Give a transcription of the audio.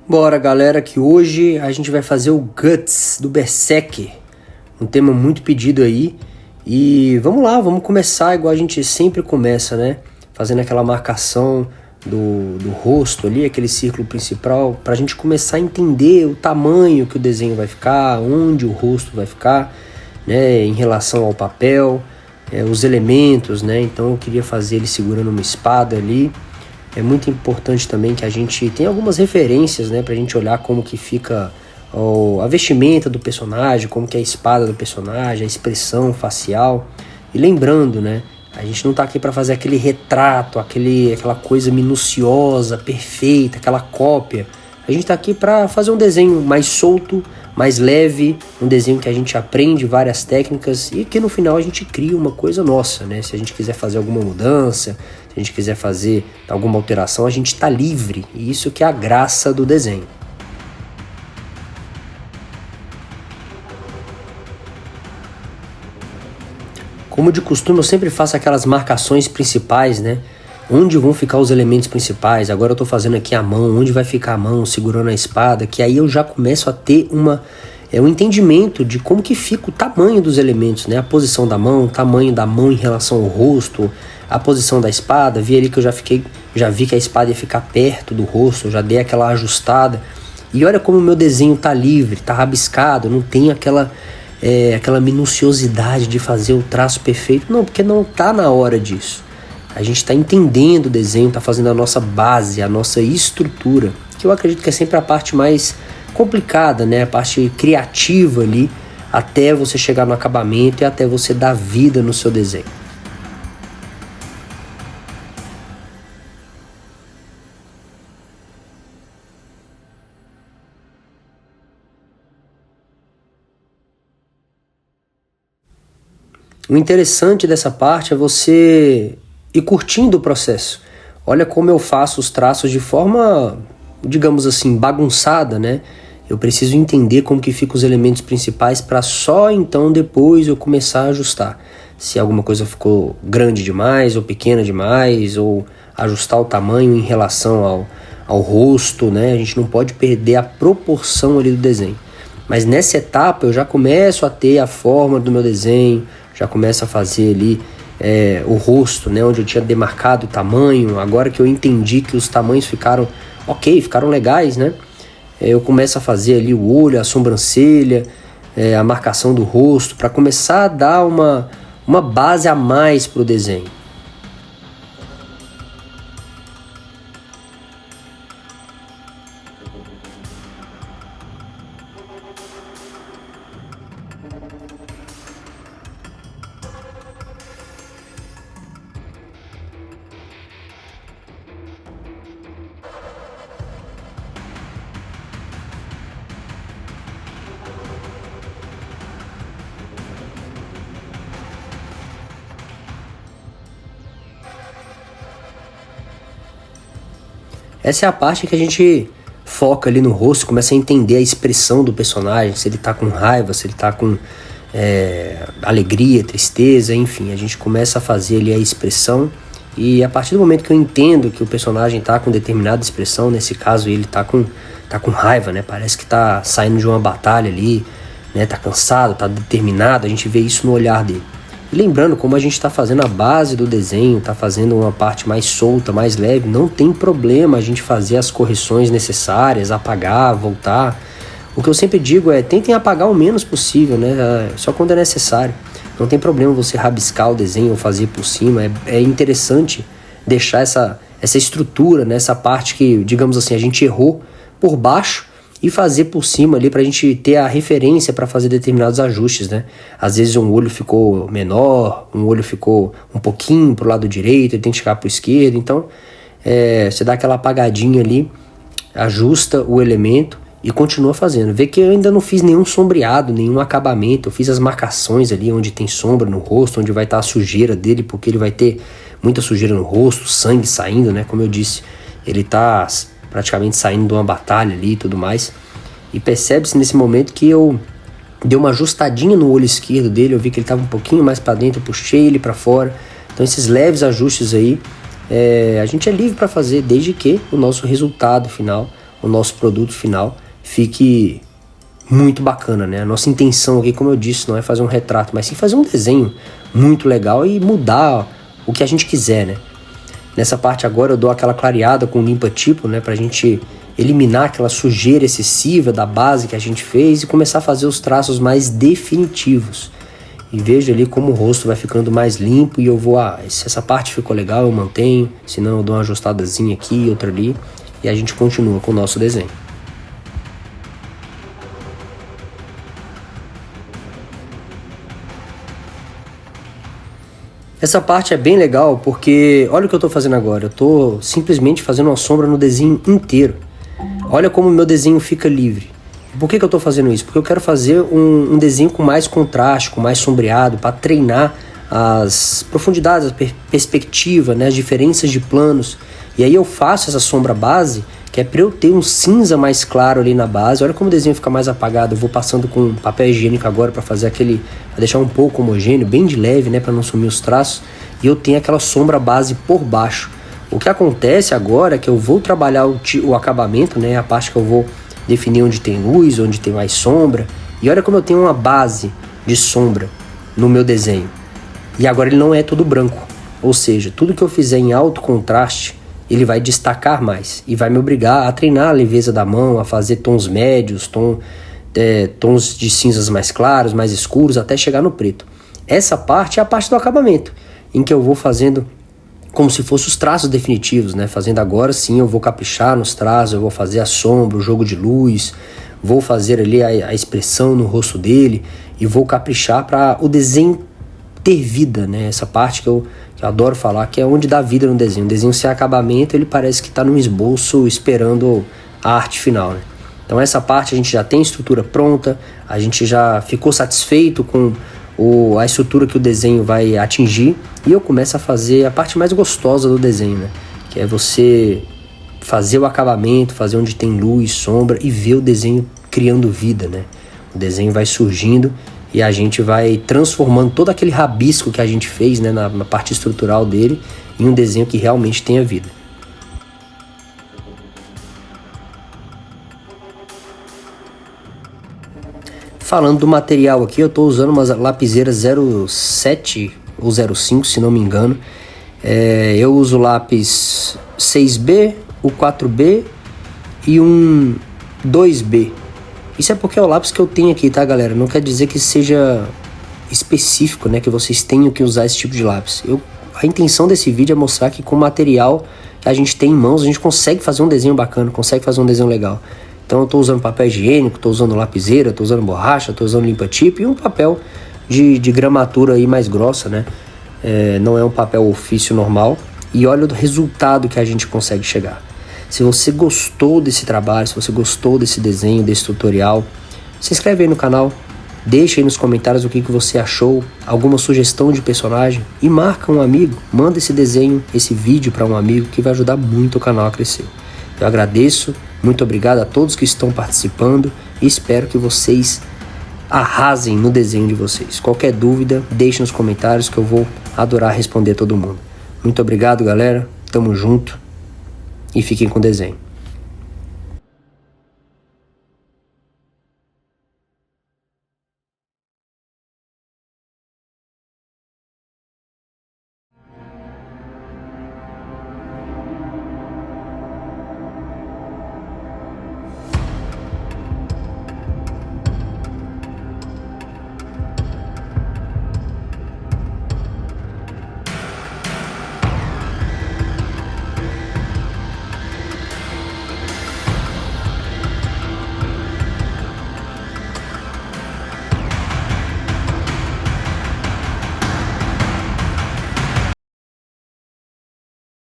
Bora, galera, que hoje a gente vai fazer o Guts do Berserker, um tema muito pedido aí. E vamos lá, vamos começar igual a gente sempre começa, né? Fazendo aquela marcação do rosto ali, aquele círculo principal, pra gente começar a entender o tamanho que o desenho vai ficar, onde o rosto vai ficar, né? Em relação ao papel, os elementos, né? Então eu queria fazer ele segurando uma espada ali. É muito importante também que a gente tenha algumas referências, né, pra gente olhar como que fica a vestimenta do personagem, como que é a espada do personagem, a expressão facial. E lembrando, né, a gente não tá aqui para fazer aquele retrato, aquela coisa minuciosa, perfeita, aquela cópia. A gente tá aqui para fazer um desenho mais solto, mais leve, um desenho que a gente aprende várias técnicas e que no final a gente cria uma coisa nossa, né? Se a gente quiser fazer alguma mudança, se a gente quiser fazer alguma alteração, a gente tá livre. E isso que é a graça do desenho. Como de costume, eu sempre faço aquelas marcações principais, né? Onde vão ficar os elementos principais. Agora eu tô fazendo aqui a mão, onde vai ficar a mão segurando a espada, que aí eu já começo a ter um entendimento de como que fica o tamanho dos elementos, né? A posição da mão, o tamanho da mão em relação ao rosto, a posição da espada. Vi ali que eu já vi que a espada ia ficar perto do rosto, eu já dei aquela ajustada. E olha como o meu desenho tá livre, tá rabiscado, não tem aquela minuciosidade de fazer o traço perfeito. Não, porque não tá na hora disso. A gente está entendendo o desenho, está fazendo a nossa base, a nossa estrutura, que eu acredito que é sempre a parte mais complicada, né? A parte criativa ali, até você chegar no acabamento e até você dar vida no seu desenho. O interessante dessa parte é você ir curtindo o processo. Olha como eu faço os traços de forma, digamos assim, bagunçada, né? Eu preciso entender como que ficam os elementos principais para só então depois eu começar a ajustar. Se alguma coisa ficou grande demais ou pequena demais, ou ajustar o tamanho em relação ao rosto, né? A gente não pode perder a proporção ali do desenho. Mas nessa etapa eu já começo a ter a forma do meu desenho, já começo a fazer ali o rosto, né, onde eu tinha demarcado o tamanho. Agora que eu entendi que os tamanhos ficaram ok, ficaram legais, né, eu começo a fazer ali o olho, a sobrancelha, a marcação do rosto, para começar a dar uma base a mais para o desenho. Essa é a parte que a gente foca ali no rosto, começa a entender a expressão do personagem, se ele tá com raiva, se ele tá com alegria, tristeza, enfim. A gente começa a fazer ali a expressão, e a partir do momento que eu entendo que o personagem tá com determinada expressão, nesse caso ele tá com raiva, né? Parece que tá saindo de uma batalha ali, né? Tá cansado, tá determinado, a gente vê isso no olhar dele. E lembrando, como a gente está fazendo a base do desenho, está fazendo uma parte mais solta, mais leve, não tem problema a gente fazer as correções necessárias, apagar, voltar. O que eu sempre digo é, tentem apagar o menos possível, né? Só quando é necessário. Não tem problema você rabiscar o desenho ou fazer por cima. É interessante deixar essa estrutura, né? Essa parte que, digamos assim, a gente errou por baixo, e fazer por cima ali pra gente ter a referência para fazer determinados ajustes, né? Às vezes um olho ficou menor, um olho ficou um pouquinho pro lado direito, ele tem que ficar pro esquerdo. Então você dá aquela apagadinha ali, ajusta o elemento e continua fazendo. Vê que eu ainda não fiz nenhum sombreado, nenhum acabamento. Eu fiz as marcações ali onde tem sombra no rosto, onde vai estar a sujeira dele, porque ele vai ter muita sujeira no rosto, sangue saindo, né? Como eu disse, ele tá praticamente saindo de uma batalha ali e tudo mais. E percebe-se nesse momento que eu dei uma ajustadinha no olho esquerdo dele. Eu vi que ele estava um pouquinho mais para dentro, eu puxei ele para fora. Então esses leves ajustes aí, a gente é livre para fazer, desde que o nosso resultado final, o nosso produto final fique muito bacana, né? A nossa intenção aqui, como eu disse, não é fazer um retrato, mas sim fazer um desenho muito legal e mudar o que a gente quiser, né? Nessa parte agora eu dou aquela clareada com limpa-tipo, né? Pra gente eliminar aquela sujeira excessiva da base que a gente fez e começar a fazer os traços mais definitivos. E vejo ali como o rosto vai ficando mais limpo e eu vou, se essa parte ficou legal eu mantenho, senão eu dou uma ajustadazinha aqui, outra ali e a gente continua com o nosso desenho. Essa parte é bem legal porque olha o que eu tô fazendo agora, eu tô simplesmente fazendo uma sombra no desenho inteiro. Olha como o meu desenho fica livre. Por que eu tô fazendo isso? Porque eu quero fazer um desenho com mais contraste, com mais sombreado, para treinar as profundidades, a perspectiva, né, as diferenças de planos. E aí eu faço essa sombra base, que é para eu ter um cinza mais claro ali na base. Olha como o desenho fica mais apagado. Eu vou passando com papel higiênico agora para fazer aquele, para deixar um pouco homogêneo, bem de leve, né, para não sumir os traços. E eu tenho aquela sombra base por baixo. O que acontece agora é que eu vou trabalhar o acabamento, né, a parte que eu vou definir onde tem luz, onde tem mais sombra. E olha como eu tenho uma base de sombra no meu desenho. E agora ele não é todo branco. Ou seja, tudo que eu fizer em alto contraste, ele vai destacar mais. E vai me obrigar a treinar a leveza da mão, a fazer tons médios, tons de cinzas mais claros, mais escuros, até chegar no preto. Essa parte é a parte do acabamento, em que eu vou fazendo como se fossem os traços definitivos, né? Fazendo agora sim, eu vou caprichar nos traços, eu vou fazer a sombra, o jogo de luz, vou fazer ali a expressão no rosto dele e vou caprichar para o desenho ter vida, né? Essa parte que eu adoro falar, que é onde dá vida no desenho. O desenho sem acabamento, ele parece que está num esboço esperando a arte final, né? Então essa parte a gente já tem estrutura pronta, a gente já ficou satisfeito com a estrutura que o desenho vai atingir e eu começo a fazer a parte mais gostosa do desenho, né? Que é você fazer o acabamento, fazer onde tem luz, sombra e ver o desenho criando vida, né? O desenho vai surgindo e a gente vai transformando todo aquele rabisco que a gente fez, né, na parte estrutural dele em um desenho que realmente tenha vida. Falando do material aqui, eu estou usando umas lapiseiras 07 ou 05, se não me engano. Eu uso lápis 6B, o 4B e um 2B. Isso é porque é o lápis que eu tenho aqui, tá, galera? Não quer dizer que seja específico, né, que vocês tenham que usar esse tipo de lápis. A intenção desse vídeo é mostrar que com o material que a gente tem em mãos, a gente consegue fazer um desenho bacana, consegue fazer um desenho legal. Então eu estou usando papel higiênico, estou usando lapiseira, estou usando borracha, estou usando limpa-tipo e um papel de gramatura aí mais grossa, né? Não é um papel ofício normal. E olha o resultado que a gente consegue chegar. Se você gostou desse trabalho, se você gostou desse desenho, desse tutorial, se inscreve aí no canal, deixa aí nos comentários o que você achou, alguma sugestão de personagem e marca um amigo, manda esse desenho, esse vídeo para um amigo que vai ajudar muito o canal a crescer. Eu agradeço, muito obrigado a todos que estão participando e espero que vocês arrasem no desenho de vocês. Qualquer dúvida, deixe nos comentários que eu vou adorar responder todo mundo. Muito obrigado, galera, tamo junto e fiquem com o desenho.